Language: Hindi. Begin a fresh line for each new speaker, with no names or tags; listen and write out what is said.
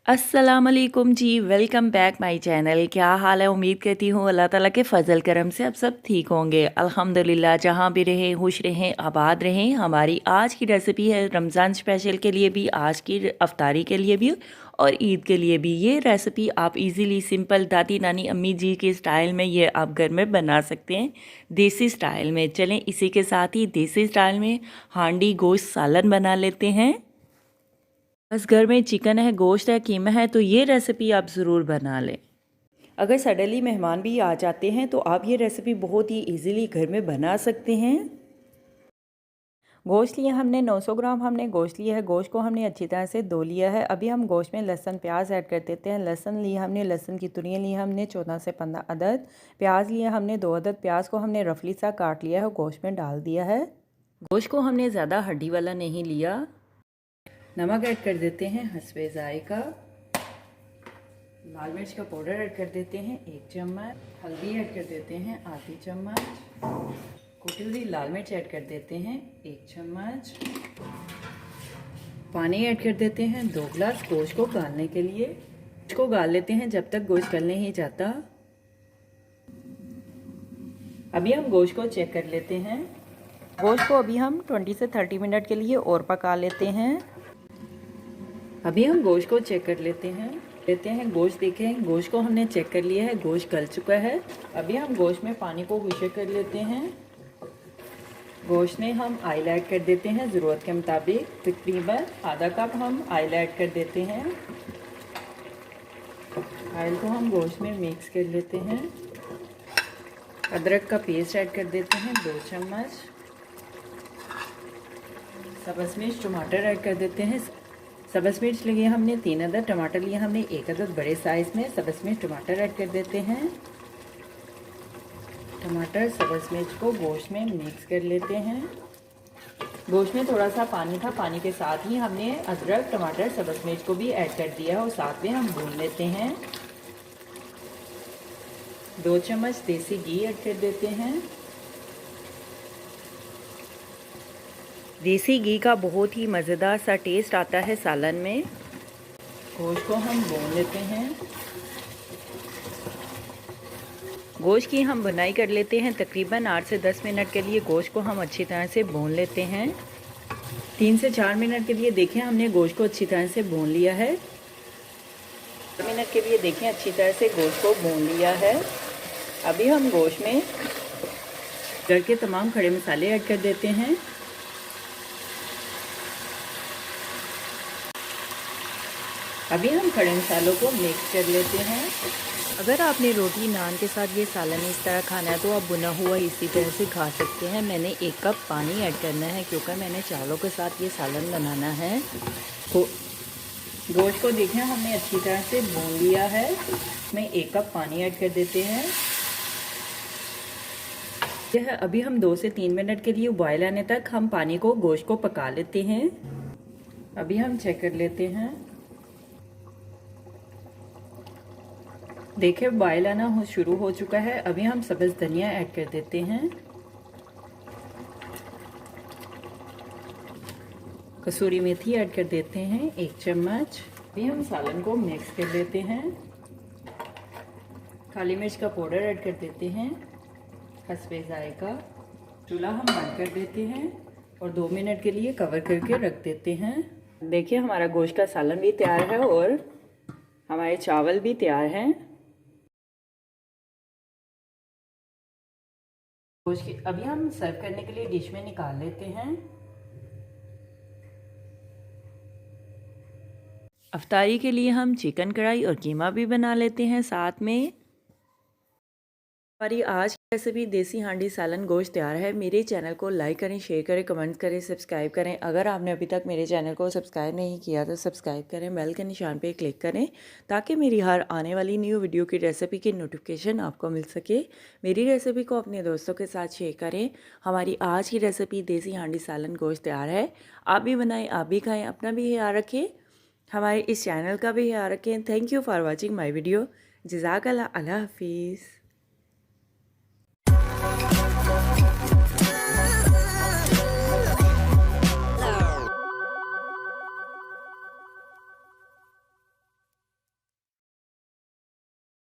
अस्सलामुअलैकुम जी, वेलकम बैक माय चैनल। क्या हाल है? उम्मीद करती हूँ अल्लाह ताला के फ़ज़ल करम से आप सब ठीक होंगे। अल्हम्दुलिल्लाह, जहाँ भी रहें खुश रहें, आबाद रहें। हमारी आज की रेसिपी है रमज़ान स्पेशल के लिए भी, आज की अफ्तारी के लिए भी और ईद के लिए भी। ये रेसिपी आप इजीली सिंपल दादी नानी अम्मी जी के स्टाइल में ये आप घर में बना सकते हैं, देसी स्टाइल में। चलें इसी के साथ ही देसी स्टाइल में हांडी गोश्त सालन बना लेते हैं। बस घर में चिकन है, गोश्त है, कीमा है, तो ये रेसिपी आप ज़रूर बना लें। अगर सडनली मेहमान भी आ जाते हैं तो आप ये रेसिपी बहुत ही इजीली घर में बना सकते हैं। गोश्त लिया हमने 900 ग्राम हमने गोश्त लिया है। गोश्त को हमने अच्छी तरह से धो लिया है। अभी हम गोश्त में लहसुन प्याज ऐड कर देते हैं। लहसुन लिया हमने, लहसुन की तुरियाँ ली हमने 14 से 15 अदद। प्याज लिया हमने 2 अदद। प्याज को हमने रफली सा काट लिया है और गोश्त में डाल दिया है। गोश्त को हमने ज़्यादा हड्डी वाला नहीं लिया। नमक ऐड कर देते हैं हस्बे ज़ायका। लाल मिर्च का पाउडर ऐड कर देते हैं 1 चम्मच। हल्दी ऐड कर देते हैं आधी चम्मच। कुटी हुई लाल मिर्च ऐड कर देते हैं 1 चम्मच। पानी ऐड कर देते हैं 2 गिलास गोश्त को गालने के लिए। गोश्त को गाल लेते हैं जब तक गोश्त गल नहीं जाता। अभी हम गोश्त को चेक कर लेते हैं। गोश्त को अभी हम 20 से 30 मिनट के लिए और पका लेते हैं। अभी हम गोश्त को चेक कर लेते हैं गोश्त। देखें, गोश्त को हमने चेक कर लिया है, गोश्त गल चुका है। अभी हम गोश्त में पानी को गुशे कर लेते हैं। गोश्त में हम ऑयल ऐड कर देते हैं ज़रूरत के मुताबिक। तकरीबन आधा कप हम ऑयल ऐड कर देते हैं। ऑयल को हम गोश्त में मिक्स कर लेते हैं। अदरक का पेस्ट ऐड कर देते हैं 2 चम्मच। सब्ज़ मिर्च टमाटर ऐड कर देते हैं। सब्ज़ मिर्च लिए हमने 3 अदद। टमाटर लिए हमने 1 अदद बड़े साइज़ में। सब्ज़ मिर्च टमाटर ऐड कर देते हैं। टमाटर सब्ज़ मिर्च को गोश्त में मिक्स कर लेते हैं। गोश्त में थोड़ा सा पानी था, पानी के साथ ही हमने अदरक टमाटर सब्ज़ मिर्च को भी ऐड कर दिया और साथ में हम भून लेते हैं। 2 चम्मच देसी घी ऐड कर देते हैं। देसी घी का बहुत ही मज़ेदार सा टेस्ट आता है सालन में। गोश्त को हम भून लेते हैं। गोश्त की हम भुनाई कर लेते हैं तकरीबन 8 से 10 मिनट के लिए। गोश्त को हम अच्छी तरह से भून लेते हैं। 3 से 4 मिनट के लिए देखें हमने गोश्त को अच्छी तरह से भून लिया है। 4 मिनट के लिए देखें अच्छी तरह से गोश्त को भून लिया है। अभी हम गोश्त में घर के तमाम खड़े मसाले ऐड कर देते हैं। अभी हम खड़े मसालों को मिक्स कर लेते हैं। अगर आपने रोटी नान के साथ ये सालन इस तरह खाना है तो आप भुना हुआ इसी तरह से खा सकते हैं। मैंने 1 कप पानी ऐड करना है क्योंकि मैंने चावलों के साथ ये सालन बनाना है। गोश्त को देखें हमने अच्छी तरह से भून लिया है। इसमें 1 कप पानी ऐड कर देते हैं। यह अभी हम 2 से 3 मिनट के लिए उबाल आने तक हम पानी को गोश्त को पका लेते हैं। अभी हम चेक कर लेते हैं। देखें बॉयल आना शुरू हो चुका है। अभी हम सब्ज़ धनिया ऐड कर देते हैं। कसूरी मेथी ऐड कर देते हैं 1 चम्मच। अभी हम सालन को मिक्स कर लेते हैं। काली मिर्च का पाउडर ऐड कर देते हैं हस्बे ज़ायका। चूल्हा हम बंद कर देते हैं और 2 मिनट के लिए कवर करके रख देते हैं। देखिए हमारा गोश्त का सालन भी तैयार है और हमारे चावल भी तैयार हैं। अभी हम सर्व करने के लिए डिश में निकाल लेते हैं। अफ्तारी के लिए हम चिकन कढ़ाई और कीमा भी बना लेते हैं साथ में। हमारी आज की रेसिपी देसी हांडी सालन गोश्त तैयार है। मेरे चैनल को लाइक करें, शेयर करें, कमेंट करें, सब्सक्राइब करें। अगर आपने अभी तक मेरे चैनल को सब्सक्राइब नहीं किया तो सब्सक्राइब करें, बेल के निशान पे क्लिक करें ताकि मेरी हर आने वाली न्यू वीडियो की रेसिपी की नोटिफिकेशन आपको मिल सके। मेरी रेसिपी को अपने दोस्तों के साथ शेयर करें। हमारी आज की रेसिपी देसी हांडी सालन गोश्त तैयार है। आप भी बनाएँ, आप भी खाएँ, अपना भी ख्याल रखें, हमारे इस चैनल का भी ख्याल रखें। Thank you for watching my video. जज़ाकल्लाह। अल्लाह हाफिज़।